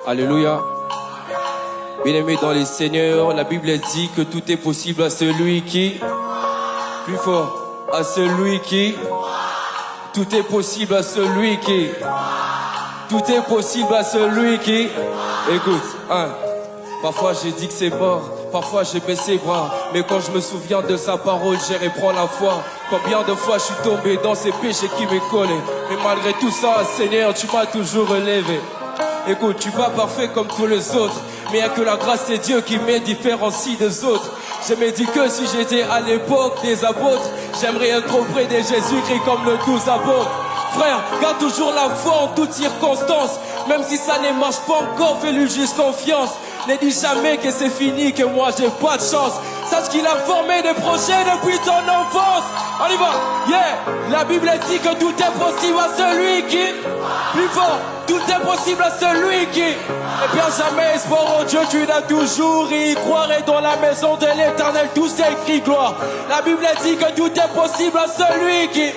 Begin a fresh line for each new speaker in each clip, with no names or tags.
Alléluia. Bien-aimés dans les seigneurs, la Bible dit que tout est possible à celui qui... Plus fort. À celui qui... Tout est possible à celui qui... Tout est possible à celui qui... Écoute, parfois j'ai dit que c'est mort, parfois j'ai baissé les bras. Mais quand je me souviens de sa parole, j'ai repris la foi. Combien de fois je suis tombé dans ces péchés qui me collaient. Mais malgré tout ça, Seigneur, tu m'as toujours relevé. Écoute, tu pas parfait comme tous les autres, mais y'a que la grâce de Dieu qui me différencie des autres. Je me dis que si j'étais à l'époque des apôtres, j'aimerais être auprès de Jésus-Christ comme le 12 apôtres. Frère, garde toujours la foi en toutes circonstances. Même si ça ne marche pas encore, fais-lui juste confiance. Ne dis jamais que c'est fini, que moi j'ai pas de chance. Sache qu'il a formé des projets depuis ton enfance. On y va, yeah. La Bible dit que tout est possible à celui qui... Plus fort, tout est possible à celui qui... Ne perds jamais espoir en Dieu, tu l'as toujours. Y croirait dans la maison de l'Éternel, tout c'est écrit gloire. La Bible dit que tout est possible à celui qui...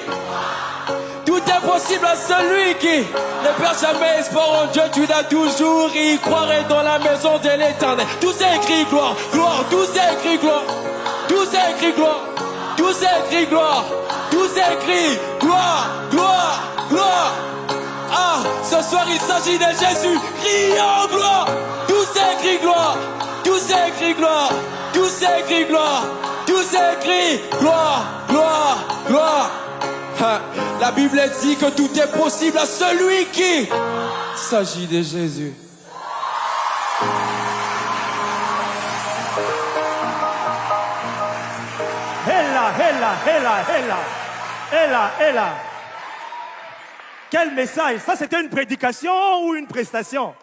Tout est possible à celui qui ne perd jamais espoir en Dieu, tu l'as toujours. Y croirait dans la maison de l'Éternel. Tout c'est écrit gloire, gloire, tout c'est écrit gloire. Tout c'est écrit gloire, tout c'est écrit gloire. Tout c'est écrit gloire, gloire, gloire. Ah, ce soir il s'agit de Jésus, crions gloire. Tout c'est écrit gloire, tout c'est écrit gloire. Tout c'est écrit gloire, tout c'est écrit gloire, gloire, gloire. La Bible dit que tout est possible à celui qui... Il s'agit de Jésus.
Quel message! Ça, c'était une prédication ou une prestation?